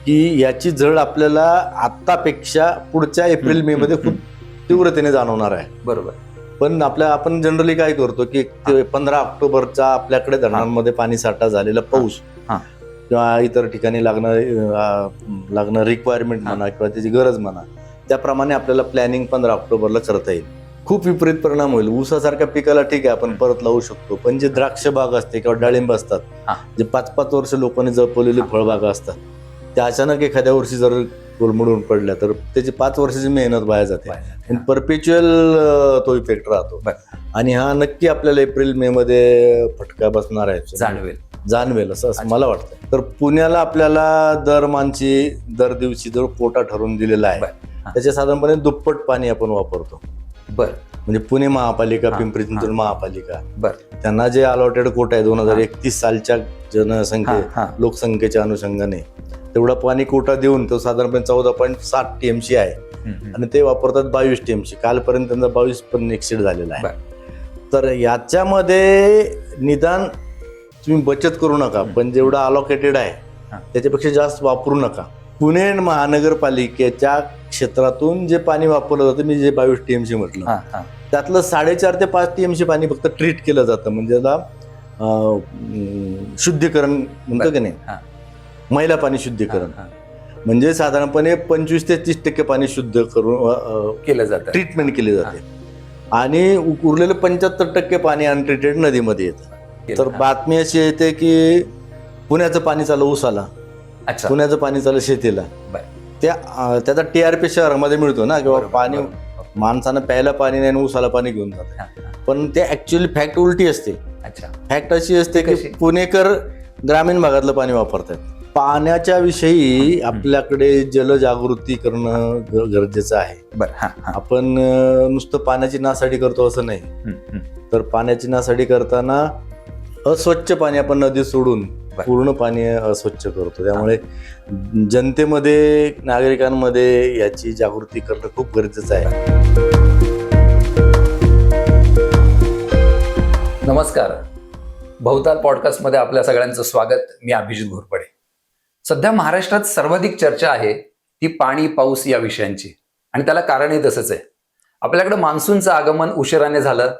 की याची झळ आपल्याला आतापेक्षा पुढच्या एप्रिल मे मध्ये खूप तीव्रतेने जाणवणार आहे. बरोबर. पण आपण जनरली काय करतो की 15 ऑक्टोबरचा आपल्याकडे धरणांमध्ये पाणी साठा झालेला पाऊस किंवा इतर ठिकाणी लागणं रिक्वायरमेंट म्हणा किंवा त्याची गरज म्हणा, त्याप्रमाणे आपल्याला प्लॅनिंग 15 ऑक्टोबरला करता येईल. खूप विपरीत परिणाम होईल. ऊसासारख्या पिकाला ठीक आहे आपण परत लावू शकतो, पण जे द्राक्ष बाग असते किंवा डाळिंब असतात, जे 5-5 वर्ष लोकांनी जपवलेली फळबागा असतात, त्या अचानक एखाद्या वर्षी जर कोलमडून पडल्या तर त्याची 5 वर्षाची मेहनत वाया जाते. परपेच्युअल तो इफेक्ट राहतो आणि हा नक्की आपल्याला एप्रिल मे मध्ये फटका बसणार आहे, जाणवेल असं मला वाटतं. तर पुण्याला आपल्याला दर दिवशी जो कोटा ठरवून दिलेला आहे त्याच्या साधारणपणे दुप्पट पाणी आपण वापरतो. म्हणजे पुणे महापालिका, पिंपरी चिंचवड महापालिका, त्यांना जे अलॉटेड कोटा आहे 2031 सालच्या लोकसंख्येच्या अनुषंगाने तेवढा पाणी कोटा देऊन तो साधारणपणे 14.7 TMC आहे आणि ते वापरतात 22 TMC. कालपर्यंत त्यांचा 22 पण एक्सिड झालेला आहे. तर याच्यामध्ये निदान तुम्ही बचत करू नका, पण जेवढं अलॉकेटेड आहे त्याच्यापेक्षा जास्त वापरू नका. पुणे महानगरपालिकेच्या क्षेत्रातून जे पाणी वापरलं जातं, मी जे 22 TMC म्हटलं, त्यातलं 4.5 ते 5 TMC पाणी फक्त ट्रीट केलं जातं, म्हणजे त्याला शुद्धीकरण म्हणतो की नाही, मैला पाणी शुद्धीकरण. म्हणजे साधारणपणे 25 ते 30% पाणी शुद्ध करून केलं जातं, ट्रीटमेंट केली जाते आणि उरलेलं 75% पाणी अनट्रीटेड नदीमध्ये येतं. तर बातमी अशी येते की पुण्याचं पाणी चालू ऊसाला, पुण्याचं पाणी चालू शेतीला, त्याचा TRP शहरामध्ये मिळतो ना, किंवा पाणी माणसानं प्यायला पाणी नाही आणि ऊसाला पाणी घेऊन जातं. पण ते ऍक्च्युअली फॅक्ट उलटी असते. फॅक्ट अशी असते की पुणेकर ग्रामीण भागातलं पाणी वापरतात. पाण्याच्या विषयी आपल्याकडे जलजागृती करणं गरजेचं आहे. आपण नुसतं पाण्याची नासाडी करतो असं नाही. तर पाण्याची नासाडी करताना अस्वच्छ पाणी आपण नदीत सोडून पूर्ण पाणी अस्वच्छ करतो. त्यामुळे जनतेमध्ये, नागरिकांमध्ये याची जागृती करणं खूप गरजेचं आहे. नमस्कार, भवताल पॉडकास्टमध्ये आपल्या सगळ्यांचं स्वागत. मी अभिजित घोरपडे. सध्या महाराष्ट्रात सर्वाधिक चर्चा आहे ती पाणी पाऊस या विषयांची, आणि त्याला कारणही तसंच आहे. आपल्याकडे मान्सूनचं आगमन उशिराने झालं.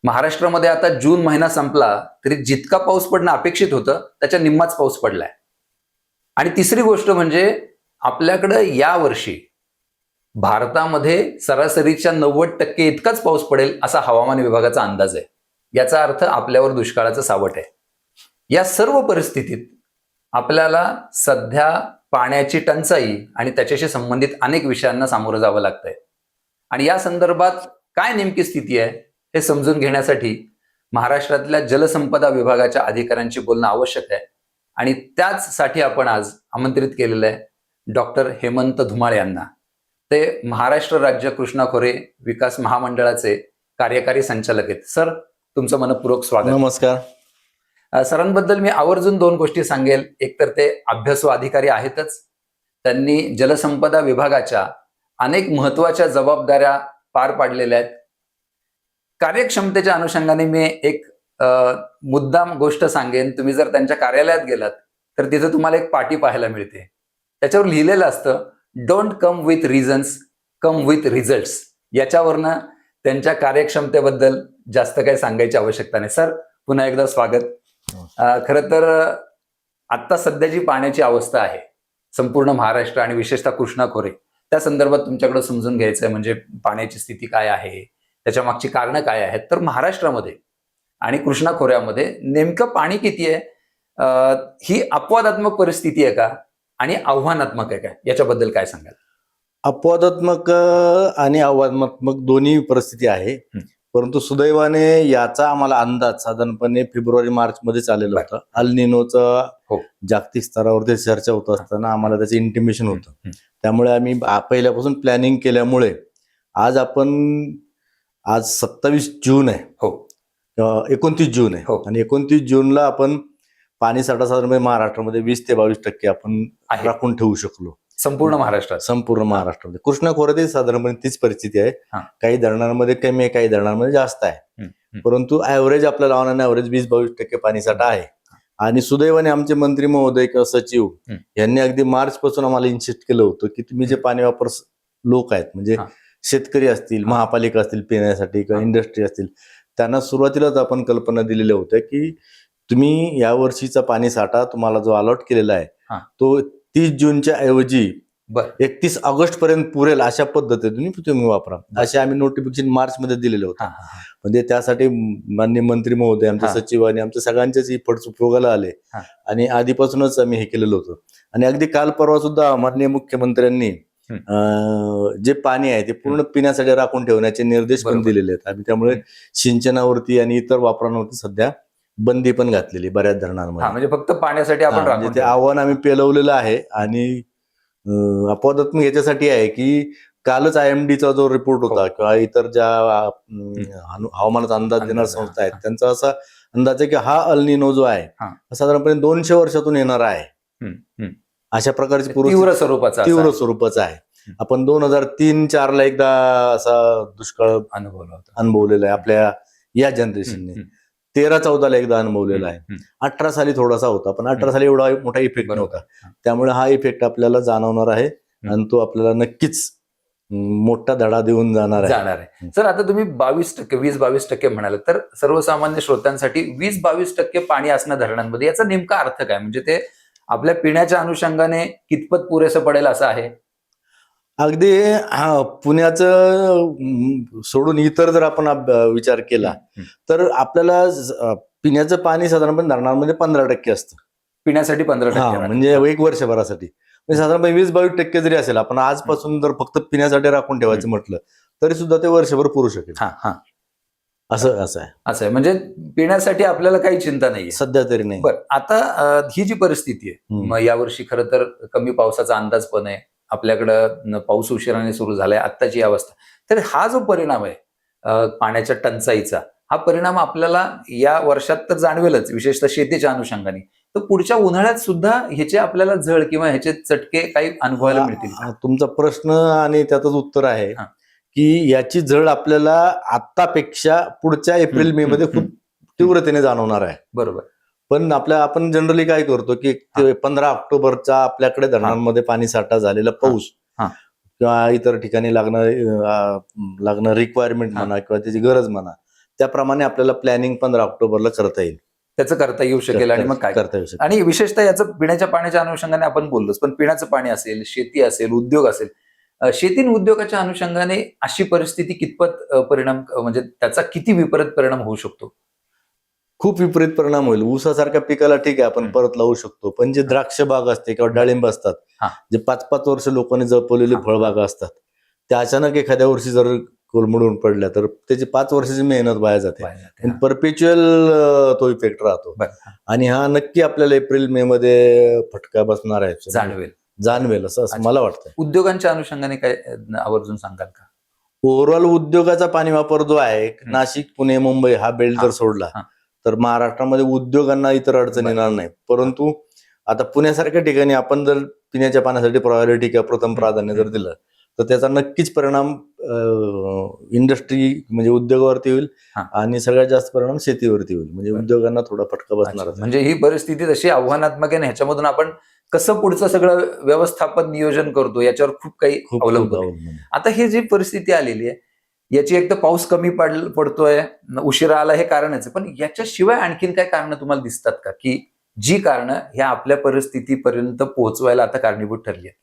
महाराष्ट्रामध्ये आता जून महिना संपला तरी जितका पाऊस पडणं अपेक्षित होतं त्याच्या निम्माच पाऊस पडलाय. आणि तिसरी गोष्ट म्हणजे आपल्याकडं यावर्षी भारतामध्ये सरासरीच्या 90% इतकाच पाऊस पडेल असा हवामान विभागाचा अंदाज आहे. याचा अर्थ आपल्यावर दुष्काळाचं सावट आहे. या सर्व परिस्थितीत आपल्याला सध्या पाण्याची टंचाई आणि त्याच्याशी संबंधित अनेक विषयांना सामोरं जावं लागतंय. आणि या संदर्भात काय नेमकी स्थिती आहे हे समजून घेण्यासाठी महाराष्ट्रातल्या जलसंपदा विभागाच्या अधिकाऱ्यांशी बोलणं आवश्यक आहे. आणि त्याचसाठी आपण आज आमंत्रित केलेलं आहे डॉक्टर हेमंत धुमाळ यांना. ते महाराष्ट्र राज्य कृष्णा खोरे विकास महामंडळाचे कार्यकारी संचालक आहेत. सर, तुमचं मनपूर्वक स्वागत. नमस्कार. सरांबद्दल मी आवर्जून 2 गोष्टी सांगेल. एक तर ते अभ्यासू अधिकारी आहेतच, त्यांनी जलसंपदा विभागाच्या अनेक महत्वाच्या जबाबदाऱ्या पार पाडलेल्या आहेत. कार्यक्षमतेच्या अनुषंगाने मी एक मुद्दाम गोष्ट सांगेन. तुम्ही जर त्यांच्या कार्यालयात गेलात तर तिथं तुम्हाला एक पाटी पाहायला मिळते. त्याच्यावर लिहिलेलं असतं, don't come with reasons, come with results. याच्यावरनं त्यांच्या कार्यक्षमतेबद्दल जास्त काही सांगायची आवश्यकता नाही. सर, पुन्हा एकदा स्वागत. खरं तर आत्ता सध्या जी पाण्याची अवस्था आहे संपूर्ण महाराष्ट्र आणि विशेषतः कृष्णा खोरे, त्या संदर्भात तुमच्याकडे समजून घ्यायचं आहे. म्हणजे पाण्याची स्थिती काय आहे, त्याच्या मागची कारणं काय आहेत. तर महाराष्ट्रामध्ये आणि कृष्णा खोऱ्यामध्ये नेमकं पाणी किती आहे, ही अपवादात्मक परिस्थिती आहे का आणि आव्हानात्मक आहे का, याच्याबद्दल काय सांगाल? अपवादात्मक आणि आव्हानात्मक दोन्ही परिस्थिती आहे. परंतु सुदैवाने याचा आम्हाला अंदाज साधारणपणे फेब्रुवारी-मार्च मध्ये आलेला होता. अल निनोचा जागतिक स्तरावरती चर्चा होत असताना आम्हाला त्याचं इंटिमेशन होतं. त्यामुळे आम्ही पहिल्यापासून प्लॅनिंग केल्यामुळे आज 27 जून आहे, 29 जून आहे आणि 29 जूनला आपण पाणी साठा साधारणपणे महाराष्ट्रामध्ये 20 ते 22% आपण राखून ठेवू शकलो. संपूर्ण महाराष्ट्रामध्ये. कृष्णा खोऱ्यात साधारणपणे तीच परिस्थिती आहे. काही धरणांमध्ये कमी आहे, काही धरणांमध्ये जास्त आहे. परंतु ऍव्हरेज आपल्याला ऑन एन ऍव्हरेज 20-22% पाणी साठा आहे. आणि सुदैवाने आमचे मंत्री महोदय किंवा सचिव यांनी अगदी मार्च पासून आम्हाला इन्सिस्ट केलं होतं की तुम्ही जे पाणी वापर लोक आहेत म्हणजे शेतकरी असतील, महापालिका असतील पिण्यासाठी किंवा इंडस्ट्री असतील, त्यांना सुरुवातीलाच आपण कल्पना दिलेल्या होत्या की तुम्ही या वर्षीचा पाणी साठा तुम्हाला जो अलॉट केलेला आहे तो 30 जूनच्या ऐवजी 31 ऑगस्ट पर्यंत पुरेल अशा पद्धतीने तुम्ही वापरा, असे आम्ही नोटिफिकेशन मार्च मध्ये दिलेलं होतं. म्हणजे त्यासाठी माननीय मंत्री महोदय, आमचे सचिव आणि आमच्या सगळ्यांच्याच फंड्स उपयोगाला आले आणि आधीपासूनच आम्ही हे केलेलं होतं. आणि अगदी काल परवा सुद्धा माननीय मुख्यमंत्र्यांनी जे पाणी आहे ते पूर्ण पिण्यासाठी राखून ठेवण्याचे निर्देश पण दिलेले आहेत. आम्ही त्यामुळे सिंचनावरती आणि इतर वापरांवरती सध्या बंदी पण घातलेली बऱ्याच धरणांमध्ये. म्हणजे फक्त पाण्यासाठी आपण ते आव्हान आम्ही पेलवलेलं आहे. आणि अपवादात्मक याच्यासाठी आहे की कालच IMDचा जो रिपोर्ट होता किंवा इतर ज्या हवामानाचा अंदाज देणाऱ्या संस्था आहेत त्यांचा असा अंदाज आहे की हा अल निनो जो आहे साधारणपणे 200 वर्षातून येणार आहे. अशा प्रकारची तीव्र स्वरूपाचा आहे. आपण 2003-04 ला एकदा असा दुष्काळ अनुभवलेला आहे आपल्या या जनरेशनने. 13-14 ला एकदा अनुभवलेला आहे. 18 साली थोडासा होता, पण 18 साली एवढा मोठा इफेक्ट नव्हता. त्यामुळे हा इफेक्ट आपल्याला जाणवणार आहे आणि तो आपल्याला नक्कीच मोठा धडा देऊन जाणार आहे. सर, आता तुम्ही 20% म्हणाल, तर सर्वसामान्य श्रोत्यांसाठी 20-22% पाणी असणं धरणांमध्ये याचा नेमका अर्थ काय? म्हणजे ते आपल्या पिण्याच्या अनुषंगाने कितपत पुरेसं पडेल असं आहे? अगदी पुण्याचं सोडून इतर जर आपण विचार केला तर आपल्याला पिण्याचं पाणी साधारणपणे धरणांमध्ये 15% असतं. पिण्यासाठी 15% म्हणजे एक वर्षभरासाठी साधारणपणे 20-22% जरी असेल, आपण आजपासून जर फक्त पिण्यासाठी राखून ठेवायचं म्हटलं तरी सुद्धा ते वर्षभर पुरू शकेल. असं आहे. म्हणजे पिण्यासाठी आपल्याला काही चिंता नाही सध्या तरी नाही. बरं, आता ही जी परिस्थिती आहे, मग यावर्षी खरं तर कमी पावसाचा अंदाज पण आहे, आपल्याकडं पाऊस उशिराने सुरू झालाय, आत्ताची अवस्था. तर हा जो परिणाम आहे पाण्याच्या टंचाईचा, हा परिणाम आपल्याला या वर्षात तर जाणवेलच, विशेषतः शेतीच्या अनुषंगाने. तर पुढच्या उन्हाळ्यात सुद्धा ह्याचे आपल्याला झळ किंवा ह्याचे चटके काही अनुभवायला मिळतील? तुमचा प्रश्न आणि त्यातच उत्तर आहे की याची झळ आपल्याला आतापेक्षा पुढच्या एप्रिल-मे मध्ये खूप तीव्रतेने जाणवणार आहे. बरोबर. पण आपण जनरली काय करतो की 15 ऑक्टोबरचा आपल्याकडे धरणांमध्ये पाणी साठा झालेला पाऊस किंवा इतर ठिकाणी लागणार रिक्वायरमेंट म्हणा किंवा त्याची गरज म्हणा, त्याप्रमाणे आपल्याला प्लॅनिंग 15 ऑक्टोबरला करता येईल. त्याचं करता येऊ शकेल. आणि मग काय करता येऊ शकेल? आणि विशेषतः याचं पिण्याच्या पाण्याच्या अनुषंगाने आपण बोललोच, पण पिण्याचं पाणी असेल, शेती असेल, उद्योग असेल, शेती आणि उद्योगाच्या अनुषंगाने अशी परिस्थिती कितपत परिणाम, म्हणजे त्याचा किती विपरीत परिणाम होऊ शकतो? खूप विपरीत परिणाम होईल. ऊसासारख्या पिकाला ठीक आहे आपण परत लावू शकतो, पण जे द्राक्ष बाग असते किंवा डाळिंब असतात, जे 5-5 वर्ष लोकांनी जपवलेली फळबागा असतात, त्या अचानक एखाद्या वर्षी जर कोलमडून पडल्या तर त्याची 5 वर्षाची मेहनत वाया जाते. परपेच्युअल तो इफेक्ट राहतो. आणि हा नक्की आपल्याला एप्रिल-मे मध्ये फटका बसणार आहे, जाणवेल असं मला वाटतं. उद्योगांच्या अनुषंगाने काय आवर्जून सांगाल का? ओव्हरऑल उद्योगाचा पाणी वापर जो आहे, नाशिक, पुणे, मुंबई हा बेल्ट जर सोडला तर महाराष्ट्रामध्ये उद्योगांना इतर अडचण येणार नाही. परंतु आता पुण्यासारख्या ठिकाणी आपण जर पिण्याच्या पाण्यासाठी प्रायोरिटी किंवा प्रथम प्राधान्य जर दिलं तर त्याचा नक्कीच परिणाम इंडस्ट्री म्हणजे उद्योगावरती होईल आणि सगळ्यात जास्त परिणाम शेतीवरती होईल. म्हणजे उद्योगांना थोडा फटका बसणार. म्हणजे ही परिस्थिती तशी आव्हानात्मक आहे, ह्याच्यामधून आपण कसं पुढचं सगळं व्यवस्थापन नियोजन करतो याच्यावर खूप काही अवलंबून. आता ही जी परिस्थिती आलेली आहे याची एक तर पाऊस कमी पडतोय, उशिरा आला, हे कारणच आहे, पण याच्याशिवाय आणखीन काय कारण तुम्हाला दिसतात का की जी कारणं ह्या आपल्या परिस्थितीपर्यंत पोहोचवायला आता कारणीभूत ठरली आहेत?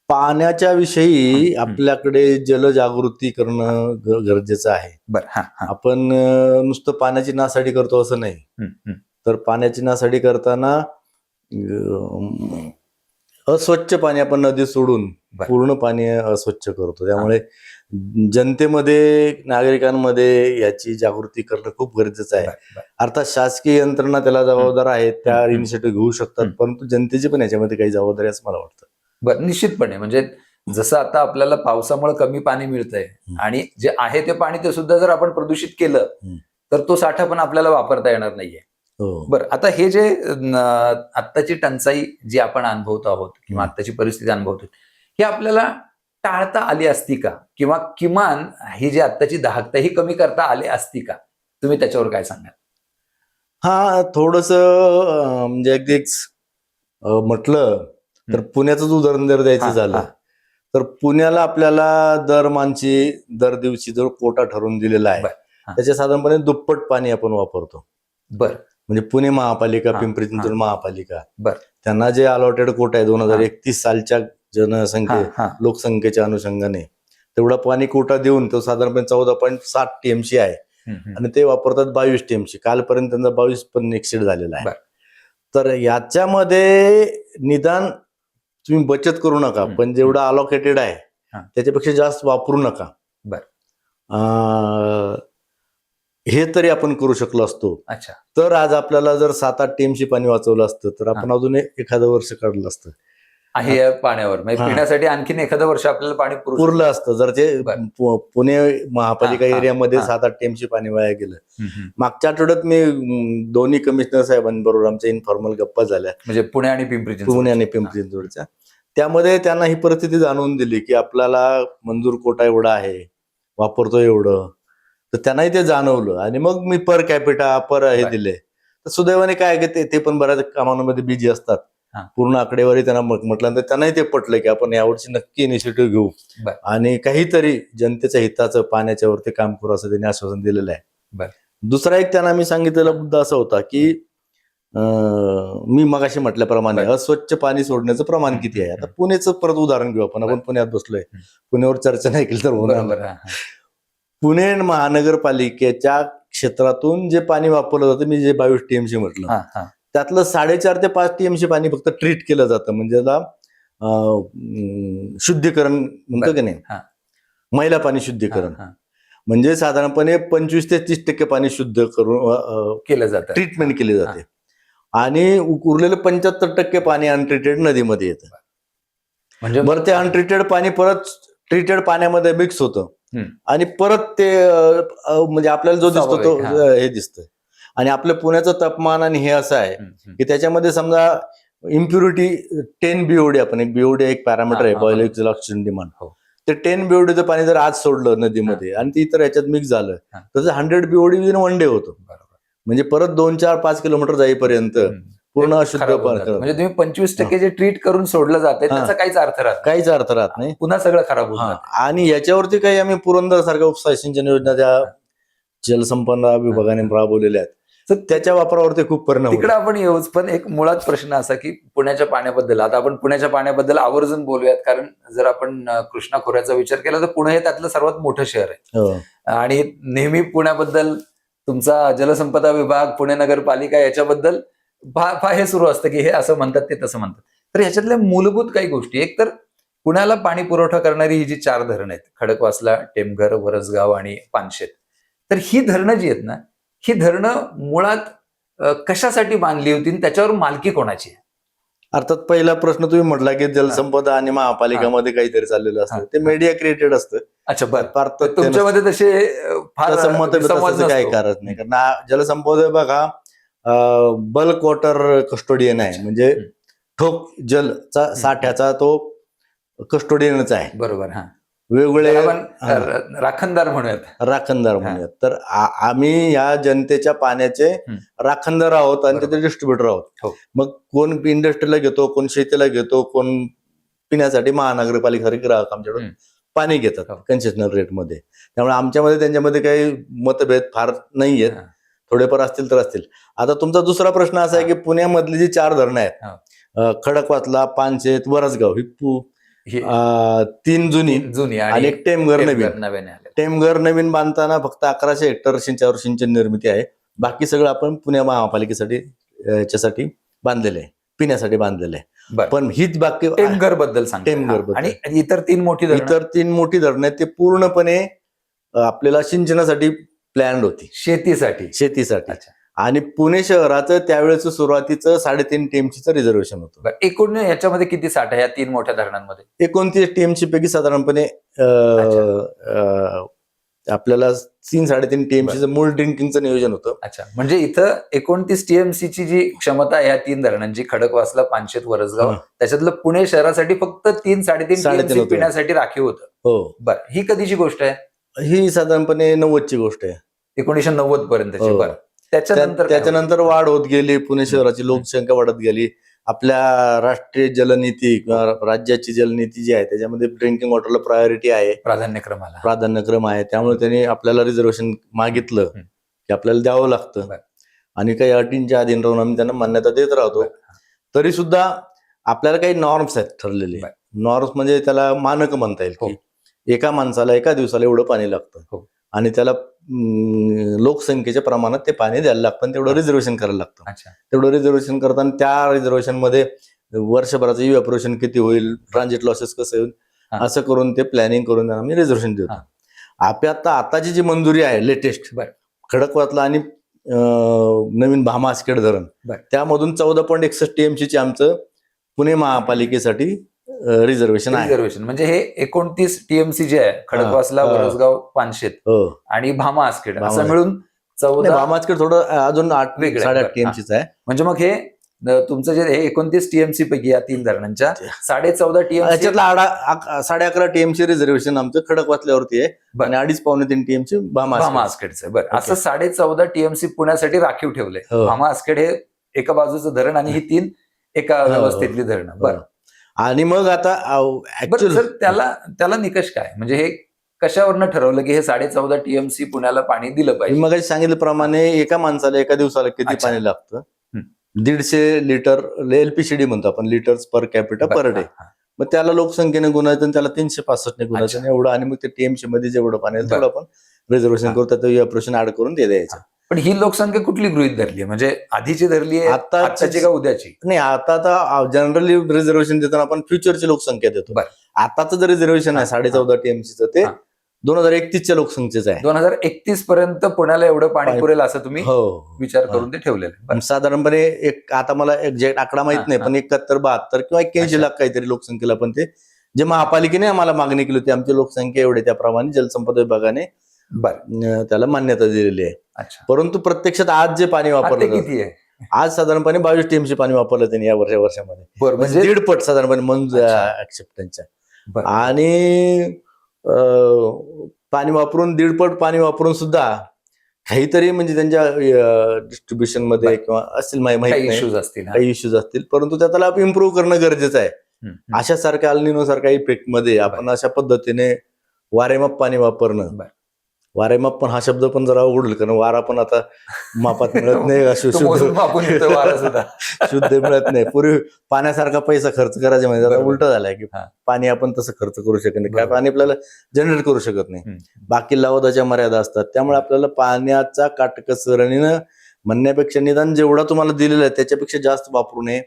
पाण्याच्या विषयी आपल्याकडे जलजागृती करणं गरजेचं आहे. आपण नुसतं पाण्याची नासाडी करतो असं नाही, तर पाण्याची नासाडी करताना अस्वच्छ पाणी आपण नदी सोडून पूर्ण पाणी अस्वच्छ करतो. त्यामुळे जनतेमध्ये, नागरिकांमध्ये याची जागृती करणं खूप गरजेचं आहे. अर्थात शासकीय यंत्रणा त्याला जबाबदार आहेत, त्या इनिशिएटिव्ह घेऊ शकतात, परंतु जनतेची पण याच्यामध्ये काही जबाबदारी असं मला वाटतं. बरं, निश्चितपणे. म्हणजे जसं आता आपल्याला पावसामुळे कमी पाणी मिळतंय आणि जे आहे ते पाणी ते सुद्धा जर आपण प्रदूषित केलं तर तो साठा पण आपल्याला वापरता येणार नाहीये. बरं, आता हे जे आत्ताची टंचाई जी आपण अनुभवत आहोत किंवा आत्ताची परिस्थिती अनुभवतो, ही आपल्याला टाळता आली असती का? किंवा किमान ही जी आत्ताची दाहकता ही कमी करता आली असती का? तुम्ही त्याच्यावर काय सांगाल? हा थोडस म्हणजे अगदी म्हटलं तर पुण्याचंच उदाहरण जर द्यायचं हा, झालं हा. तर पुण्याला आपल्याला दर मानची दर दिवशी जो कोटा ठरवून दिलेला आहे बर, हा. त्याच्या साधारणपणे दुप्पट पाणी आपण वापरतो. बर, म्हणजे पुणे महापालिका, हा, पिंपरी चिंचवड हा. महापालिका, बर. त्यांना जे अलॉटेड कोटा आहे 2031 सालच्या जनसंख्ये हा. लोकसंख्येच्या अनुषंगाने तेवढा पाणी कोटा देऊन तो साधारणपणे 14.7 TMC आहे आणि ते वापरतात 22 TMC. कालपर्यंत त्यांचा 22 पण एक्सिड झालेला आहे. तर याच्यामध्ये निदान तुम्ही बचत करू नका, पण जेवढं अलॉकेटेड आहे त्याच्यापेक्षा जास्त वापरू नका. हे तरी आपण करू शकलो असतो. अच्छा. तर आज आपल्याला जर 7-8 TMC पाणी वाचवलं असतं तर आपण अजून एखादं वर्ष काढलं असतं आहे या पाण्यावर. म्हणजे पिण्यासाठी आणखीन एखादं वर्ष आपल्याला पाणी पुरलं असतं जर ते पुणे महापालिका एरियामध्ये 7-8 TMC पाणी वाया गेलं. मागच्या आठवड्यात मी दोन्ही कमिशनर साहेबांबरोबर आमच्या इन्फॉर्मल गप्पा झाल्या, म्हणजे पुणे आणि पिंपरी चिंचवडच्या. त्यामध्ये त्यांना ही परिस्थिती जाणवून दिली की आपल्याला मंजूर कोटा एवढा आहे, वापरतो एवढं, तर त्यांनाही ते जाणवलं आणि मग मी पर कॅपिटा हे दिले. तर सुदैवाने काय ते पण बऱ्याच कामांमध्ये बिझी असतात, पूर्ण आकडेवारी त्यांना म्हटल्यानंतर त्यांनाही ते पटलं की आपण यावर्षी नक्की इनिशिएटिव्ह घेऊ आणि काहीतरी जनतेच्या हिताचं पाण्याच्या वरती काम करू असं त्यांनी आश्वासन दिलेलं आहे. दुसरा एक त्यांना मी सांगितलेला मुद्दा असा होता की मी मगाशी म्हटल्याप्रमाणे अस्वच्छ पाणी सोडण्याचं प्रमाण किती आहे. आता पुण्याचं परत उदाहरण घेऊ आपण पुण्यात बसलोय, पुण्यावर चर्चा नाही केली तर होणार. पुणे महानगरपालिकेच्या क्षेत्रातून जे पाणी वापरलं जातं, मी जे 22 TMC म्हटलं, त्यातलं 4.5 ते 5 TMC पाणी फक्त ट्रीट केलं जातं, म्हणजे त्याला शुद्धीकरण म्हणतो की नाही, मैला पाणी शुद्धीकरण. म्हणजे साधारणपणे 25 ते 30% पाणी शुद्ध करून केलं जातं, ट्रीटमेंट केली जाते आणि उरलेलं 75% पाणी अनट्रीटेड नदीमध्ये येतं. म्हणजे बरं ते अनट्रीटेड पाणी परत ट्रीटेड पाण्यामध्ये मिक्स होतं आणि परत ते म्हणजे आपल्याला जो दिसतो तो हे दिसतं. आणि आपल्या पुण्याचं तापमान आणि हे असं आहे की त्याच्यामध्ये समजा इम्प्युरिटी 10 BOD, आपण एक BOD एक पॅरामीटर आहे, बायोलॉजिकल ऑक्सिजन डिमांड, ते 10 BODचं पाणी जर आज सोडलं नदीमध्ये आणि ते इतर याच्यात मिक्स झालं तर 100 BOD विदिन 1 डे होतं. म्हणजे परत 2-4-5 किलोमीटर जाईपर्यंत पूर्ण अशुद्ध पाणी. म्हणजे तुम्ही 25% जे ट्रीट करून सोडलं जाते त्याचा काहीच अर्थ राहत नाही, पुन्हा सगळं खराब होतं. आणि याच्यावरती काही आम्ही पुरंदर सारख्या उपसा सिंचन योजना त्या जलसंपदा विभागाने राबवलेल्या आहेत, तर त्याच्या वापरावरती खूप परिणाम. तिकडे आपण येऊच, पण एक मुळात प्रश्न असा की पुण्याच्या पाण्याबद्दल, आता आपण पुण्याच्या पाण्याबद्दल आवर्जून बोलूयात, कारण जर आपण कृष्णा खोऱ्याचा विचार केला तर पुणे हे त्यातलं सर्वात मोठं शहर आहे. आणि नेहमी पुण्याबद्दल तुमचा जलसंपदा विभाग, पुणे नगरपालिका याच्याबद्दल हे सुरू असतं की हे असं म्हणतात, ते तसं म्हणतात. तर ह्याच्यातल्या मूलभूत काही गोष्टी, एक तर पुण्याला पाणी पुरवठा करणारी ही जी 4 धरणं आहेत, खडकवासला, टेमघर, वरसगाव आणि पानशेत, तर ही धरणं जी आहेत ना, ही धरणं मुळात कशासाठी बांधली होती आणि त्याच्यावर मालकी कोणाची आहे? अर्थात पहिला प्रश्न तुम्ही म्हटला की जलसंपदा आणि महापालिकामध्ये काहीतरी चाललेलं असतं, ते मीडिया क्रिएटेड असतं. अच्छा, बरं. तुमच्यामध्ये तसे फार काही कारण नाही, कारण जलसंपदा विभाग हा बल्क वॉटर कस्टोडियन आहे, म्हणजे ठोक जलचा साठ्याचा तो कस्टोडियनच आहे. बरोबर. वेगवेगळे राखणदार म्हणूयात. तर आम्ही या जनतेच्या पाण्याचे राखणदार आहोत आणि त्याचे डिस्ट्रीब्युटर आहोत. मग कोण इंडस्ट्रीला घेतो, कोण शेतीला घेतो, कोण पिण्यासाठी महानगरपालिका ग्राहक आमच्याकडून पाणी घेतात कन्सेशनल रेटमध्ये. त्यामुळे आमच्यामध्ये त्यांच्यामध्ये काही मतभेद फार नाही आहेत, थोडेफार असतील तर असतील. आता तुमचा दुसरा प्रश्न असा आहे की पुण्यामधली जी 4 धरणं आहेत, खडकवासला, पानशेत, वरसगाव, ही 3 जुनी आणि एक टेमघर नवीन. टेमघर नवीन बांधताना फक्त 1100 हेक्टर सिंचन निर्मिती आहे, बाकी सगळं आपण पुणे महापालिकेसाठी याच्यासाठी बांधलेलं आहे, पिण्यासाठी बांधलेलं आहे. पण हीच बाकी टेमघर बद्दल आणि इतर 3 मोठी धरणं आहेत, ते पूर्णपणे आपल्याला सिंचनासाठी प्लॅन होती, शेतीसाठी. आणि पुणे शहराचं त्यावेळेस सुरुवातीचं 3.5 TMCचं रिझर्वेशन होतं. एकूण याच्यामध्ये किती साठा या 3 मोठ्या धरणांमध्ये? 29 TMC पैकी साधारणपणे आपल्याला 3-3.5 TMCचं मूळ ड्रिंकिंगचं नियोजन होतं. अच्छा, म्हणजे इथं 29 TMCची जी क्षमता आहे या 3 धरणांची, खडकवासला, पानशेत, वरसगाव, त्याच्यातलं पुणे शहरासाठी फक्त 3-3.5 TMC पिण्यासाठी राखीव होतं. हो. बरं, ही कधीची गोष्ट आहे? ही साधारणपणे 90ची गोष्ट आहे, 1990 पर्यंतची. बरं, त्याच्यानंतर वाढ होत गेली. पुणे शहराची लोकसंख्या वाढत गेली. आपल्या राष्ट्रीय जलनीती किंवा राज्याची जलनीती जी आहे त्याच्यामध्ये ड्रिंकिंग वॉटरला प्रायोरिटी आहे, प्राधान्यक्रम आहे. त्यामुळे त्यांनी आपल्याला रिझर्वेशन मागितलं की आपल्याला द्यावं लागतं आणि काही अटींच्या अधीन राहून आम्ही त्यांना मान्यता देत राहतो. तरी सुद्धा आपल्याला काही नॉर्म्स आहेत ठरलेले. नॉर्म्स म्हणजे त्याला मानक म्हणता येईल की एका माणसाला एका दिवसाला एवढं पाणी लागतं आणि त्याला लोकसंख्येच्या प्रमाणात ते पाणी द्यायला लागतं, तेवढं रिझर्वेशन करायला लागतं. तेवढं रिझर्वेशन करताना त्या रिझर्वेशन मध्ये वर्षभराचं इव्हॅपोरेशन किती होईल, ट्रान्झिट लॉसेस कसं होईल, असं करून ते प्लॅनिंग करून आम्ही रिझर्वेशन देतो. आताची जी मंजुरी आहे लेटेस्ट खडकवासला आणि नवीन भामासखेड धरण, त्यामधून 14.61 TMC आमचं पुणे महापालिकेसाठी रिझर्वेशन आहे. म्हणजे हे 29 TMC जे आहे खडकवासला, वरसगाव, पानशेत आणि भामासखेड असं मिळून 14. भामासखेड थोडं अजून 8.5 TMC आहे. म्हणजे मग हे तुमचं जे 29 TMC पैकी या 3 धरणांच्या 14.5 TMC याच्यातला 11.5 TMC रिझर्वेशन आमचं खडकवासल्यावरती आहे आणि 2.5-3 TMC भामासखेडचं. बरं, असं 14.5 TMC पुण्यासाठी राखीव ठेवले. भामासखेड हे एका बाजूचं धरण आणि ही 3 एका व्यवस्थेतली धरणं. बरं, आणि मग आता सर त्याला निकष काय, म्हणजे हे कशावरनं ठरवलं की हे 14.5 TMC पुण्याला पाणी दिलं पाहिजे? मग सांगितल्याप्रमाणे एका माणसाला एका दिवसाला किती पाणी लागतं, 150 लिटर LPCD म्हणतो आपण, litres per capita per day. मग त्याला लोकसंख्येने गुणायचं आणि त्याला 365 गुणायचं एवढं, आणि मग ते TMC मध्ये जेवढं पाणी आहे तेवढं आपण रिझर्वेशन करू, त्यात इव्हॅपोरेशन ऍड करून ते द्यायचं. पण ही लोकसंख्या कुठली गृहीत धरली, म्हणजे आधीची धरली आहे आताची का उद्याची? नाही, आता जनरली रिझर्वेशन देताना आपण फ्युचरची लोकसंख्या देतो. आताचं जर रिझर्वेशन आहे 14.5 TMCचं ते 2031च्या लोकसंख्येचं आहे. 2031 पर्यंत पुण्याला एवढं पाणी पुरेल असं तुम्ही विचार करून ते ठेवलेलं. साधारणपणे आता मला एक्झॅक्ट आकडा माहित नाही, पण 71, 72 किंवा 81 लाख काहीतरी लोकसंख्येला पण ते जे महापालिकेने आम्हाला मागणी केली होती, आमची लोकसंख्या एवढी, त्याप्रमाणे जलसंपदा विभागाने त्याला मान्यता दिलेली आहे. परंतु प्रत्यक्षात आज जे पाणी वापरलं किती आहे? आज साधारणपणे 22 TMC पाणी वापरलं त्यांनी या वर्षामध्ये, म्हणजे 1.5 पट साधारणपणे मंजूर ऍक्सेप्टन्सच्या. आणि पाणी वापरून 1.5 पट पाणी वापरून सुद्धा काहीतरी म्हणजे त्यांच्या डिस्ट्रीब्युशन मध्ये किंवा असतील माहिती काही इश्यूज असतील, परंतु त्याला इम्प्रूव्ह करणं गरजेचं आहे. अशा सारख्या अल्निनो सारख्या इफेक्ट मध्ये आपण अशा पद्धतीने वारेमाप पाणी वापरणं, वारेमाप पण हा शब्द पण जरा अवघड, कारण वारा पण आता मापात मिळत नाही, शुद्ध मिळत नाही. पूर्वी पाण्यासारखा पैसा खर्च करायचा म्हणजे आता उलट झालाय की पाणी आपण तसं खर्च करू शकत नाही, काय पाणी आपल्याला जनरेट करू शकत नाही, बाकी लवादाच्या मर्यादा असतात. त्यामुळे आपल्याला पाण्याचा काटकसरीनं म्हणण्यापेक्षा निदान जेवढा तुम्हाला दिलेला आहे त्याच्यापेक्षा जास्त वापरू नये,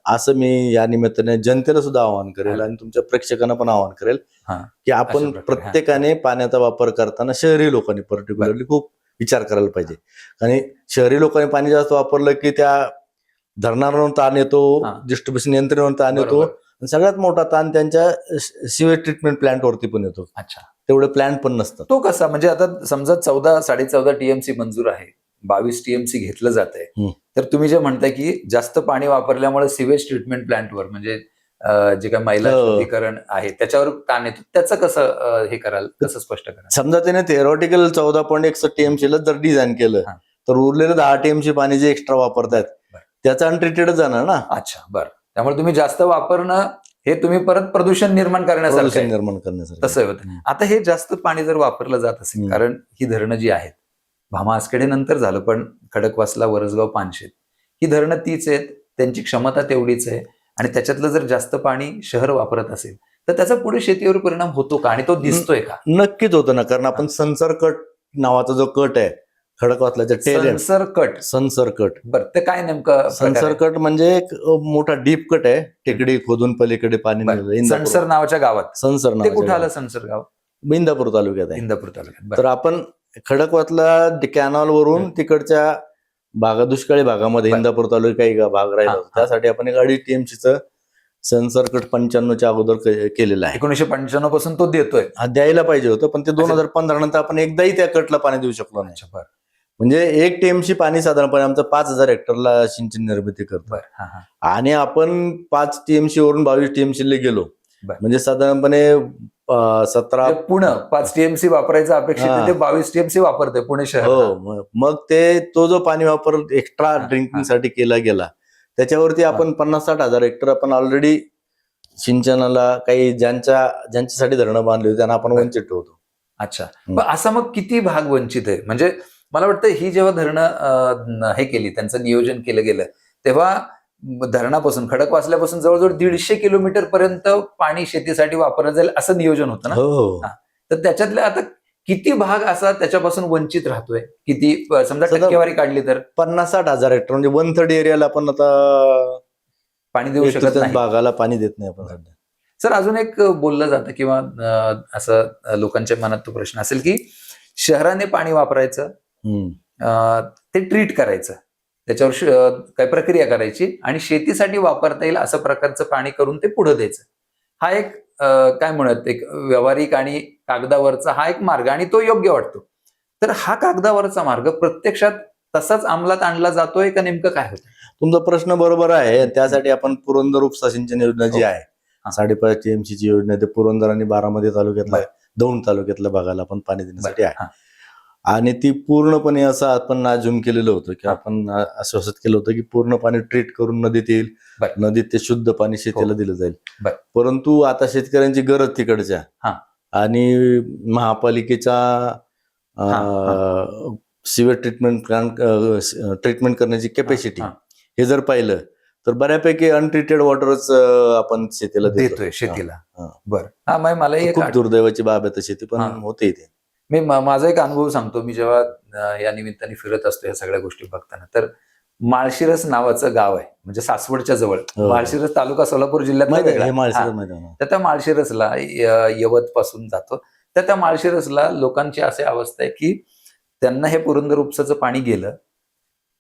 असं मी या निमित्ताने जनतेला सुद्धा आवाहन करेल आणि तुमच्या प्रेक्षकांना पण आवाहन करेल की आपण प्रत्येकाने पाण्याचा वापर करताना शहरी लोकांनी पर्टिक्युलरली खूप विचार करायला पाहिजे. आणि शहरी लोकांनी पाणी जास्त वापरलं की त्या धरणांवर ताण येतो, डिस्ट्रीब्युशन यंत्रणेवर ताण येतो, आणि सगळ्यात मोठा ताण त्यांच्या सिवेज ट्रीटमेंट प्लांटवरती पण येतो. तेवढे प्लांट पण नसतात. तो कसा, म्हणजे आता समजा 14-14.5 TMC मंजूर आहे, 22 TMC घेतलं जात आहे, तर तुम्ही जे म्हणताय की जास्त पाणी वापरल्यामुळे सिवेज ट्रीटमेंट प्लांटवर म्हणजे जे काही मैला शुद्धीकरण आहे त्याच्यावर ताण येतो, त्याचं कसं हे कराल, कसं स्पष्ट कराल? समजा त्याने थेरॉटिकल 14.61 TMC ला जर डिझाईन केलं तर उरलेलं 10 TMC पाणी जे एक्स्ट्रा वापरतायत त्याचं अनट्रीटेड जाणार ना. अच्छा, बरं. त्यामुळे तुम्ही जास्त वापरणं हे तुम्ही परत प्रदूषण निर्माण करण्यासाठी तसं होतं. आता हे जास्त पाणी जर वापरलं जात असेल, कारण ही धरणं जी आहेत, भामासखेडे नंतर झालं, पण खडकवासला, वरसगाव, पानशेत ही धरणं तीच आहेत, त्यांची क्षमता तेवढीच आहे, आणि त्याच्यातलं जर जास्त पाणी शहर वापरत असेल तर त्याचा पुढे शेतीवर परिणाम होतो का, आणि तो दिसतोय का? नक्कीच होतो ना, कारण आपण सनसर कट नावाचा जो कट आहे खडकवासल्याच्या सनसर कट. बरं, ते काय नेमकं? सनसर कट म्हणजे एक मोठा डीप कट आहे, टेकडी खोदून पलीकडे पाणी. सनसर नावाच्या गावात. सनसर नाव कुठं आलं सनसर गाव? इंदापूर तालुक्यात आहे. इंदापूर तालुक्यात. तर आपण खडकवासला कॅनॉल वरून तिकडच्या दुष्काळी भागामध्ये इंदापूर तालुका काही भाग राहिला होता, त्यासाठी आपण 2.5 TMCचं सनसर कट 95च्या अगोदर केलेलं आहे. 1995 पासून तो देतोय. द्यायला पाहिजे होतं, पण ते 2015 नंतर आपण एकदाही त्या कटला पाणी देऊ शकलो नाही. म्हणजे 1 TMC पाणी साधारणपणे आमचं 5,000 हेक्टरला सिंचन निर्मिती करतो, आणि आपण 5 TMC वरून 22 TMC गेलो, म्हणजे साधारणपणे 17. म्हणजे पुणे 5 TMC वापरायचं अपेक्षित आहे, ते 22 TMC वापरते पुणे शहर. हो, मग तो जो पाणी वापर एक्स्ट्रा ड्रिंकिंग साठी केला गेला, त्याच्यावरती आपण 50-60 हजार हेक्टर आपण ऑलरेडी सिंचनाला काही ज्यांच्यासाठी धरणं बांधली होती त्यांना आपण वंचित ठेवतो. अच्छा, पण असा मग किती भाग वंचित आहे? म्हणजे मला वाटतं ही जेव्हा धरणं हे केली, त्यांचं नियोजन केलं गेलं, तेव्हा धरणापासून खडकवासल्यापासून जवळजवळ 150 किलोमीटर पर्यंत पाणी शेतीसाठी वापरलं जाईल असं नियोजन होतं ना. हो, हा. तर त्याच्यातले आता किती भाग असा त्याच्यापासून वंचित राहतोय? किती समजा टक्केवारी काढली तर 50-60 हजार हेक्टर म्हणजे 1/3 एरियाला आपण आता पाणी देऊ शकत नाही. भागाला पाणी देत नाही आपण सध्या. सर, अजून एक बोललं जातं किंवा असं लोकांच्या मनात तो प्रश्न असेल की शहराने पाणी वापरायचं, ते ट्रीट करायचं, त्याच्यावर काही प्रक्रिया करायची आणि शेतीसाठी वापरता येईल असं प्रकारचं पाणी करून ते पुढे द्यायचं. हा एक काय म्हणत एक व्यावहारिक आणि कागदावरचा हा एक मार्ग आणि तो योग्य वाटतो. तर हा कागदावरचा मार्ग प्रत्यक्षात तसाच अंमलात आणला जातोय का नेमकं काय होतं? तुमचा प्रश्न बरोबर आहे. त्यासाठी आपण पुरंदर उपसा सिंचन योजना जी आहे 5.5 TMC ची योजना, ते पुरंदर आणि बारामती तालुक्यातल्या दौंड तालुक्यातल्या भागाला आपण पाणी देण्यासाठी आहे. आणि ती पूर्णपणे असं आपण अज्युम केलेलं होतं की आपण आश्वासित केलं होतं की पूर्ण पाणी ट्रीट करून नदीत येईल, नदीत ते शुद्ध पाणी शेतीला दिलं जाईल. परंतु आता शेतकऱ्यांची गरज तिकडच्या आणि महापालिकेचा सिव्हिअर ट्रीटमेंट करण्याची कॅपॅसिटी हे जर पाहिलं तर बऱ्यापैकी अनट्रीटेड वॉटरच आपण शेतीला देतोय शेतीला. बरं, मला खूप दुर्दैवाची बाब आहे शेती पण होते इथे. मी माझा एक अनुभव सांगतो. मी जेव्हा या निमित्ताने फिरत असतो या सगळ्या गोष्टी बघताना, तर माळशिरस नावाचं गाव आहे, म्हणजे सासवडच्या जवळ. माळशिरस तालुका सोलापूर जिल्ह्यात. त्या माळशिरसला यवत पासून जातो. त्या माळशिरसला लोकांची अशी अवस्था आहे की त्यांना हे पुरंदर उपसाचं पाणी गेलं,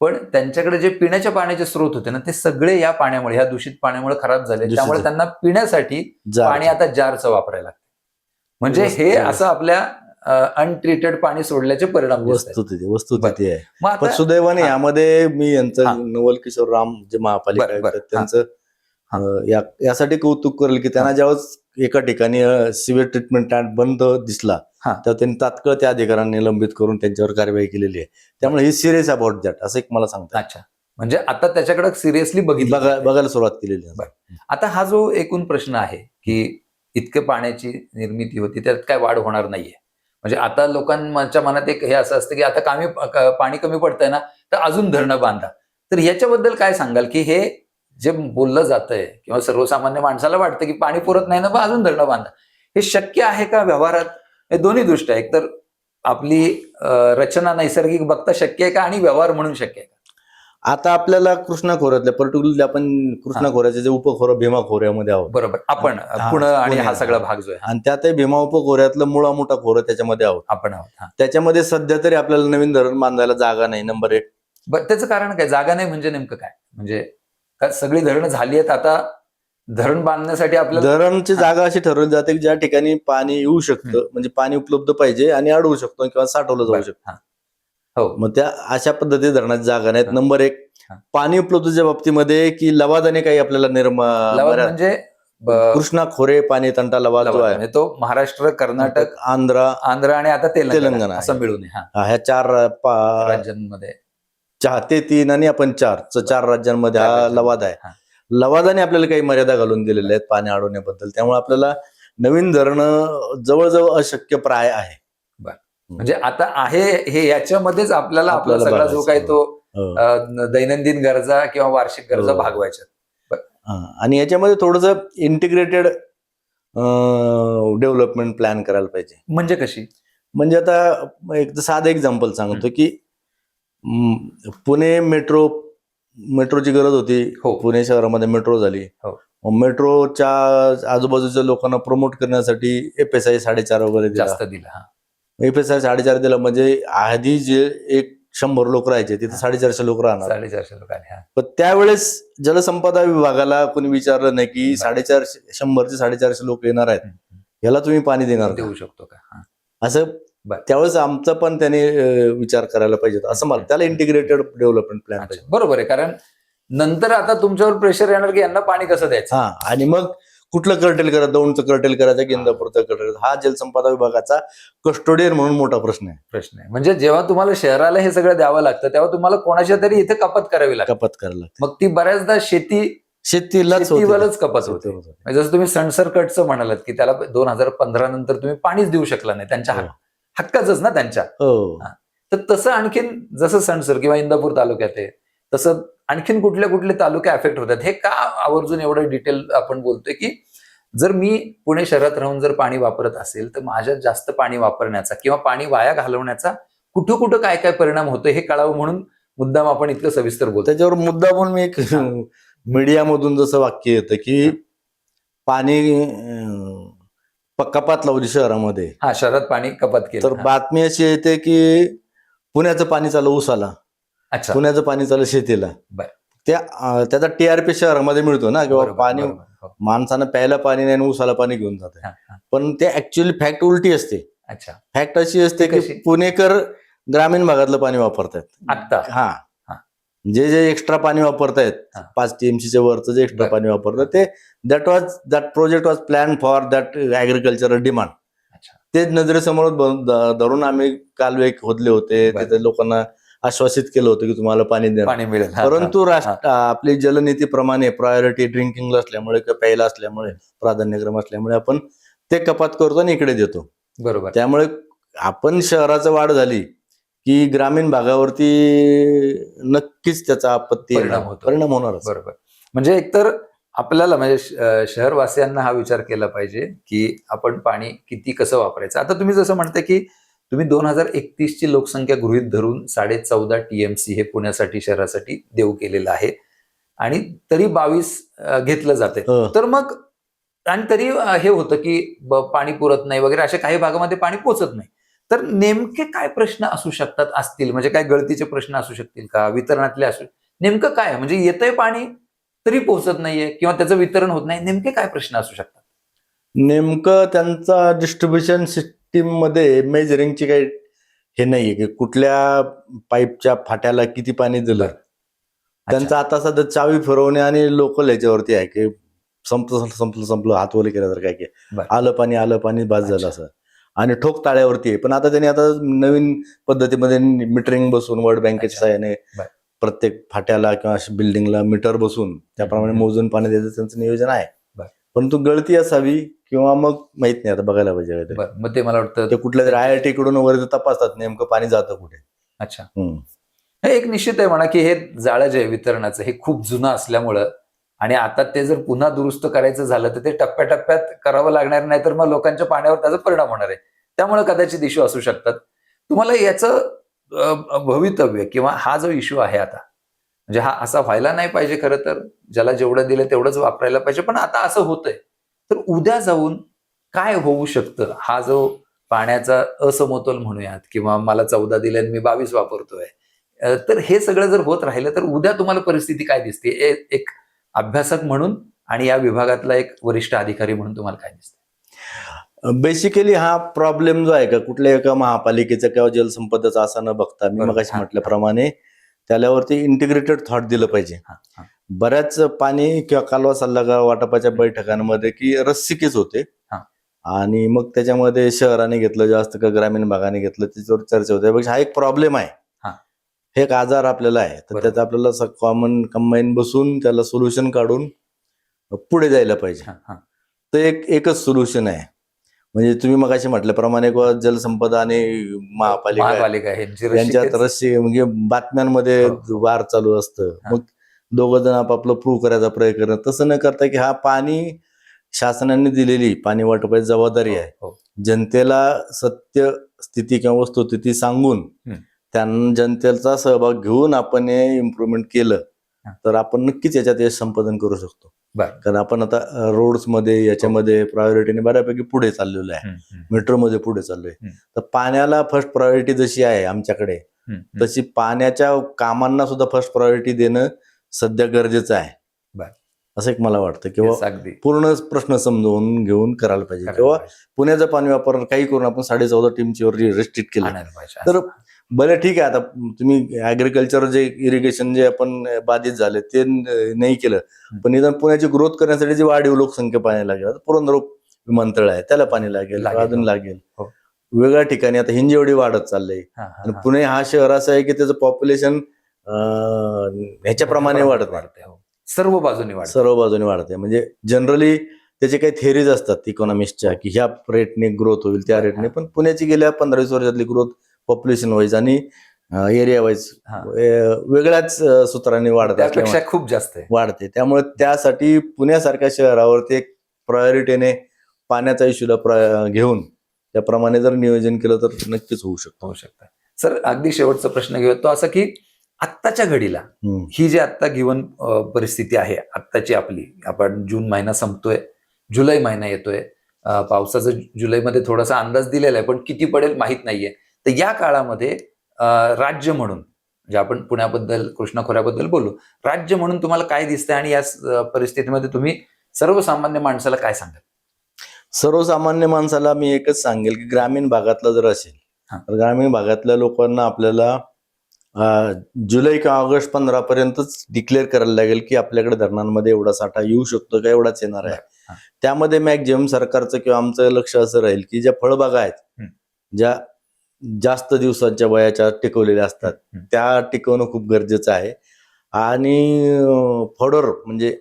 पण त्यांच्याकडे जे पिण्याच्या पाण्याचे स्रोत होते ना, ते सगळे या पाण्यामुळे, या दूषित पाण्यामुळे खराब झाले. त्यामुळे त्यांना पिण्यासाठी पाणी आता जारचं वापरायला लागतं. म्हणजे हे असं आपल्या अनट्रीटेड पाणी सोडल्याचे परिणाम वस्तुस्थिती आहे. पण सुदैवाने यामध्ये मी यांचं नवल किशोर राम जे महापालिका त्यांचं यासाठी कौतुक करेल की त्यांना जेव्हा एका ठिकाणी सिव्हिअर ट्रीटमेंट प्लांट बंद दिसला तेव्हा त्यांनी तात्काळ त्या अधिकाऱ्यांनी निलंबित करून त्यांच्यावर कार्यवाही केलेली आहे. त्यामुळे ही सिरियस अबाउट दॅट असं एक मला सांगतात. अच्छा, म्हणजे आता त्याच्याकडे सिरियसली बघायला सुरुवात केलेली आहे. आता हा जो एकूण प्रश्न आहे की इतके पाण्याची निर्मिती होती, त्यात काय वाढ होणार नाहीये. म्हणजे आता लोकांच्या मनात एक हे असं असतं की आता पाणी कमी पडतंय ना, तर अजून धरणं बांधा. तर याच्याबद्दल काय सांगाल की हे जे बोललं जातंय किंवा सर्वसामान्य माणसाला वाटतं की पाणी पुरत नाही ना, मग अजून धरणं बांधा, हे शक्य आहे का व्यवहारात? हे दोन्ही दृष्ट्या, एक तर आपली रचना नैसर्गिक बघता शक्य आहे का आणि व्यवहार म्हणून शक्य आहे का? आता आपल्याला कृष्णा खोऱ्यातल्या पर्टिक्युलरली आपण कृष्णा खोऱ्याचे जे उपखोरं भीमा खोऱ्यामध्ये आहोत. बरोबर, आपण पुणे आणि हा सगळा भाग जो आहे, आणि त्यातही भीमा उपखोऱ्यातलं मुळा मोठा खोरं त्याच्यामध्ये आपण आहोत. त्याच्यामध्ये सध्या तरी आपल्याला नवीन धरण बांधायला जागा नाही, नंबर 1. त्याचं कारण काय? जागा नाही म्हणजे नेमकं काय? म्हणजे सगळी धरणं झाली आहेत, आता धरण बांधण्यासाठी आपल्याला धरणची जागा अशी ठरवली जाते की ज्या ठिकाणी पाणी येऊ शकतं, म्हणजे पाणी उपलब्ध पाहिजे आणि अडवू शकतो किंवा साठवलं जाऊ शकतं. मग त्या अशा पद्धतीने धरणाची जागा नाहीत. नंबर 1 पाणी उपलब्धतेच्या बाबतीमध्ये की लवादाने काही आपल्याला म्हणजे कृष्णा खोरे पाणी तंटा लवाद जो आहे तो महाराष्ट्र, कर्नाटक, आंध्र आणि आता तेलंगणा असं मिळून ह्या 4 राज्यांमध्ये 3 आणि आपण 4 राज्यांमध्ये हा लवाद आहे. लवादाने आपल्याला काही मर्यादा घालून दिलेल्या आहेत पाणी अडवण्याबद्दल. त्यामुळे आपल्याला नवीन धरणं जवळजवळ अशक्य प्राय आहे. म्हणजे आता आहे हे, याच्यामध्येच आपल्याला आपला सगळा जो काही तो दैनंदिन गरजा किंवा वार्षिक गरजा भागवायच्या. आणि याच्यामध्ये थोडंसं इंटिग्रेटेड डेव्हलपमेंट प्लॅन करायला पाहिजे. म्हणजे कशी? म्हणजे आता एक साधं एक्झाम्पल सांगतो की पुणे मेट्रोची गरज होती. पुणे शहरामध्ये मेट्रो झाली. मेट्रोच्या आजूबाजूच्या लोकांना प्रमोट करण्यासाठी FSI 4.5 वगैरे जास्त दिला. FSI 4.5 दिला म्हणजे आधी जे 100 लोक राहायचे तिथे 450 लोक राहणार. 450 लोक. पण त्यावेळेस जलसंपदा विभागाला कोणी विचारलं नाही की 450 लोक येणार आहेत, याला तुम्ही पाणी देऊ शकतो का असं. त्यावेळेस आमचा पण त्याने विचार करायला पाहिजे असं मला. त्याला इंटिग्रेटेड डेव्हलपमेंट प्लॅन पाहिजे. बरोबर आहे, कारण नंतर आता तुमच्यावर प्रेशर येणार की यांना पाणी कसं द्यायचं. आणि मग कुठलं कर्टेल करायचं, दौंडचं कर्टेल करायचं की इंदापूरचं कर्टेल करायचं, हा जलसंपदा विभागाचा कस्टोडियन म्हणून मोठा प्रश्न आहे. म्हणजे जेव्हा तुम्हाला शहराला हे सगळं द्यावं लागतं तेव्हा तुम्हाला कोणाच्या तरी इथे कपात करावी लागते. कपात करायला लागते. मग ती बऱ्याचदा शेतीवरच कपात होते. म्हणजे जसं तुम्ही सणसरकटचं म्हणालात की त्याला 2015 नंतर तुम्ही पाणीच देऊ शकला नाही, त्यांच्या हक्काचंच ना त्यांच्या. तर तसं आणखीन जसं सणसर किंवा इंदापूर तालुक्यात आहे तसं आणखीन कुठले कुठले तालुके अफेक्ट होतात, हे का आवर्जून एवढं डिटेल आपण बोलतोय की जर मी पुणे शहरात राहून जर पाणी वापरत असेल तर माझ्यात जास्त पाणी वापरण्याचा किंवा पाणी वाया घालवण्याचा कुठं कुठं काय काय परिणाम होतो हे कळावं म्हणून मुद्दाम आपण इतकं सविस्तर बोलतो. त्याच्यावर मुद्दा म्हणून मी एक मीडियामधून जसं वाक्य येतं की पाणी कपात लावली शहरामध्ये. शहरात पाणी कपात केली तर बातमी अशी येते की पुण्याचं पाणी चाललं ऊसाला, पुण्याचं पाणी चाललं शेतीला. त्याचा TRP शहरामध्ये मिळतो ना, किंवा पाणी माणसानं प्यायला पाणी नाही आणि ऊसाला पाणी घेऊन जाते. पण ते ऍक्च्युअली फॅक्ट उलटी असते. फॅक्ट अशी असते की पुणेकर ग्रामीण भागातलं पाणी वापरतायत. जे जे एक्स्ट्रा पाणी वापरतायत 5 TMCच्या वरचं जे एक्स्ट्रा पाणी वापरतात ते that project was plan for that agricultural demand. तेच नजरेसमोर धरून आम्ही कालवे खोदले होते, तिथे लोकांना आश्वासित केलं होतं की तुम्हाला पाणी मिळेल. परंतु आपली जलनीतीप्रमाणे प्रायोरिटी ड्रिंकिंगला असल्यामुळे किंवा प्यायला असल्यामुळे प्राधान्यक्रम असल्यामुळे आपण ते कपात करतो आणि इकडे देतो. बरोबर. त्यामुळे आपण शहराचं वाढ झाली की ग्रामीण भागावरती नक्कीच त्याचा आपत्ती परिणाम होणार. बरोबर. म्हणजे एकतर आपल्याला म्हणजे शहरवासियांना हा विचार केला पाहिजे की आपण पाणी किती कसं वापरायचं. आता तुम्ही जसं म्हणता की तुम्ही 2031 ची लोकसंख्या गृहीत धरून 14.5 TMC हे पुण्यासाठी शहरासाठी देऊ केलेलं आहे आणि तरी 22 घेतलं जाते. तर मग आणि तरी हे होतं की पाणी पुरत नाही वगैरे, अशा काही भागामध्ये पाणी पोचत नाही. तर नेमके काय प्रश्न असतील, म्हणजे काय गळतीचे प्रश्न असू शकतील का, वितरणातले नेमकं काय, म्हणजे येतंय पाणी तरी पोहोचत नाहीये किंवा त्याचं वितरण होत नाही, नेमके काय प्रश्न असू शकतात? नेमकं त्यांचा डिस्ट्रीब्युशन सिस्टीम मध्ये मेजरिंगची काही हे नाहीये की कुठल्या पाईपच्या फाट्याला किती पाणी दिलं. त्यांचा आता सध्या चावी फिरवणे आणि लोकल ह्याच्यावरती आहे की संपलं हात ओले केलं तर काय की आलं पाणी बाज झालं असं, आणि ठोक ताळ्यावरती आहे. पण आता त्यांनी आता नवीन पद्धतीमध्ये मीटरिंग बसून वर्ल्ड बँकेच्या सहाय्याने प्रत्येक फाट्याला किंवा बिल्डिंगला मीटर बसून त्याप्रमाणे मोजून पाणी द्यायचं त्यांचं नियोजन आहे. परंतु गळती असावी किंवा मग माहित नाही, आता बघायला पाहिजे. मग ते मला वाटतं ते कुठल्या तरी IIT कडून वगैरे तपासतात नेमकं पाणी जातं कुठे. अच्छा. हे एक निश्चित आहे म्हणा की हे जाळं जे वितरणाचं हे खूप जुनं असल्यामुळं आणि आता ते जर पुन्हा दुरुस्त करायचं झालं तर ते टप्प्याटप्प्यात करावं लागणार, नाही तर मग लोकांच्या पाण्यावर त्याचा परिणाम होणार आहे. त्यामुळे कदाचित इश्यू असू शकतात. तुम्हाला याचं भवितव्य किंवा हा जो इश्यू आहे आता, म्हणजे हा असा व्हायला नाही पाहिजे. खरं तर ज्याला जेवढं दिलं तेवढंच वापरायला पाहिजे, पण आता असं होतंय. तर उद्या जाऊन काय होऊ शकतं, हा जो पाण्याचा असमतोल म्हणूयात किंवा मला 14 दिले आणि मी 22 वापरतोय, तर हे सगळं जर होत राहिलं तर उद्या तुम्हाला परिस्थिती काय दिसते, एक अभ्यासक म्हणून आणि या विभागातला एक वरिष्ठ अधिकारी म्हणून तुम्हाला काय दिसतं? बेसिकली हा प्रॉब्लेम जो आहे का कुठल्या एका महापालिकेचा किंवा जलसंपदाचा असा न बघता, मी मगाशी म्हटल्याप्रमाणे त्याच्यावरती इंटिग्रेटेड थॉट दिलं पाहिजे. बऱ्याच पाणी किंवा कालवा सल्लागार वाटपाच्या बैठकांमध्ये की रस्सिकेच होते आणि मग त्याच्यामध्ये शहराने घेतलं जास्त का ग्रामीण भागाने घेतलं त्याच्यावर चर्चा होते. त्यापेक्षा हा एक प्रॉब्लेम आहे, हे एक आजार आपल्याला आहे, तर त्याचा आपल्याला कंबाईन बसून त्याला सोल्युशन काढून पुढे जायला पाहिजे. तर एकच सोल्युशन आहे, म्हणजे तुम्ही मगाशी म्हटल्याप्रमाणे जलसंपदा आणि महापालिका यांच्यात रस्सी, म्हणजे बातम्यांमध्ये वार चालू असतं, मग दोघं जण आपापलं प्रूव्ह करायचा प्रयत्न करतात. तसं न करता की हा पाणी शासनाने दिलेली पाणी वाटपाची जबाबदारी आहे. जनतेला सत्य स्थिती किंवा वस्तुस्थिती सांगून त्यांना जनतेचा सहभाग घेऊन आपण हे इम्प्रुव्हमेंट केलं तर आपण नक्कीच याच्यात यश संपादन करू शकतो. कारण आपण आता रोड्स मध्ये याच्यामध्ये प्रायोरिटीने बऱ्यापैकी पुढे चाललेलो आहे, मेट्रोमध्ये पुढे चाललोय. तर पाण्याला फर्स्ट प्रायोरिटी जशी आहे आमच्याकडे, तशी पाण्याच्या कामांना सुद्धा फर्स्ट प्रायोरिटी देणं सध्या गरजेचं आहे, असं एक मला वाटतं. किंवा पूर्ण प्रश्न समजून घेऊन करायला पाहिजे. किंवा पुण्याचं पाणी वापर काही करून आपण 14.5 TMCवर रिस्ट्रिक्ट केलं तर बरं ठीक आहे, आता तुम्ही ऍग्रिकल्चर जे इरिगेशन जे आपण बाधित झाले ते नाही केलं, पण निदान पुण्याची ग्रोथ करण्यासाठी जी वाढीव लोकसंख्या पाणी लागेल. आता पुरंदर विमानतळ आहे, त्याला पाणी लागेल, अजून लागेल. वेगळ्या ठिकाणी आता हिंजेवडी वाढत चाललंय. आणि पुणे हा शहर असं आहे की त्याचं पॉप्युलेशन ह्याच्याप्रमाणे वाढते, सर्व बाजूने वाढते. म्हणजे जनरली त्याचे काही थेरीज असतात इकॉनॉमिस्टच्या की ह्या रेटने ग्रोथ होईल, त्या रेटने. पण पुण्याची गेल्या 15-20 वर्षातली ग्रोथ पॉप्युलेशन वाईज आणि एरिया वाईज वेगळ्याच सूत्राने त्यापेक्षा खूप जास्त वाढते. त्यामुळे त्यासाठी पुण्यासारख्या शहरावरती एक प्रायोरिटीने पाण्याचा इश्यूला घेऊन त्याप्रमाणे जर नियोजन केलं तर नक्कीच होऊ शकतं. सर, अगदी शेवटचा प्रश्न घेऊया तो असा की आत्ताच्या घडीला ही जी आत्ता गिवन परिस्थिती आहे आत्ताची आपली, आपण जून महिना संपतोय, जुलै महिना येतोय, पावसाचा जुलैमध्ये थोडासा अंदाज दिलेला आहे पण किती पडेल माहित नाहीये. तर या काळामध्ये राज्य म्हणून, म्हणजे आपण पुण्याबद्दल कृष्णा खोऱ्याबद्दल बोलू, राज्य म्हणून तुम्हाला काय दिसतंय आणि या परिस्थितीमध्ये तुम्ही सर्वसामान्य माणसाला काय सांगाल? सर्वसामान्य माणसाला मी एकच सांगेल की ग्रामीण भागातला जर असेल तर ग्रामीण भागातल्या लोकांना आपल्याला जुलै किंवा ऑगस्ट 15 पर्यंतच डिक्लेअर करायला लागेल की आपल्याकडे धरणांमध्ये एवढा साठा येऊ शकतो का, एवढाच येणार आहे. त्यामध्ये मॅक्झिमम सरकारचं किंवा आमचं लक्ष असं राहील की ज्या फळबागा आहेत, ज्या जास्त दिवसांच्या वयाच्या टिकवलेल्या असतात, त्या टिकवणं खूप गरजेचं आहे. आणि फॉडर म्हणजे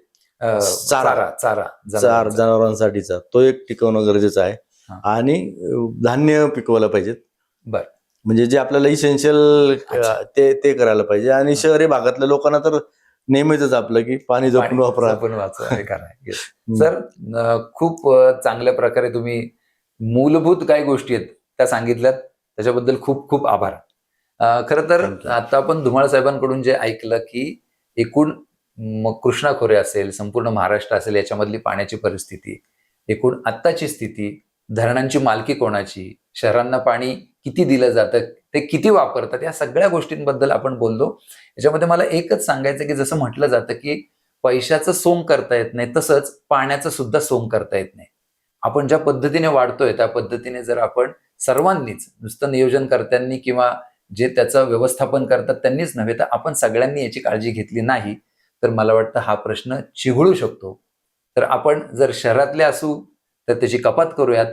चारा जनावरांसाठीचा तो एक टिकवणं गरजेचं आहे. आणि धान्य पिकवायला पाहिजेत, म्हणजे जे आपल्याला इसेन्शियल ते करायला पाहिजे. आणि शहरी भागातल्या लोकांना तर नेहमीच आपलं की पाणी जपून वापरा. सर, खूप चांगल्या प्रकारे तुम्ही मूलभूत काय गोष्टी आहेत त्या सांगितल्यात, त्याच्याबद्दल खूप खूप आभार. खरं तर आता आपण धुमाळ साहेबांकडून जे ऐकलं की एकूण कृष्णा खोरे असेल, संपूर्ण महाराष्ट्र असेल, याच्यामधली पाण्याची परिस्थिती, एकूण आत्ताची स्थिती, धरणांची मालकी कोणाची, शहरांना पाणी किती दिलं जातं, ते किती वापरतात, या सगळ्या गोष्टींबद्दल आपण बोललो. याच्यामध्ये मला एकच सांगायचं की जसं म्हटलं जातं की पैशाचं सोंग करता येत नाही, तसंच पाण्याचं सुद्धा सोंग करता येत नाही. आपण ज्या पद्धतीने वाढतोय त्या पद्धतीने जर आपण सर्वांनीच, नुसतं नियोजनकर्त्यांनी किंवा जे त्याचं व्यवस्थापन करतात त्यांनीच नव्हे तर आपण सगळ्यांनी याची काळजी घेतली नाही तर मला वाटतं हा प्रश्न चिघळू शकतो. तर आपण जर शहरातले असू तर त्याची कपात करूयात,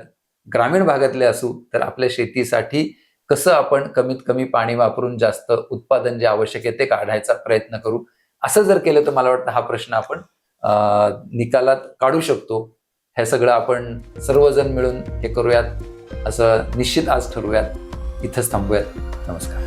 ग्रामीण भागातले असू तर आपल्या शेतीसाठी कसं आपण कमीत कमी पाणी वापरून जास्त उत्पादन जे आवश्यक आहे ते काढायचा प्रयत्न करू. असं जर केलं तर मला वाटतं हा प्रश्न आपण निकालात काढू शकतो. हे सगळं आपण सर्वजण मिळून हे करूयात असं निश्चित आज ठरवूयात. इथंच थांबूयात. नमस्कार.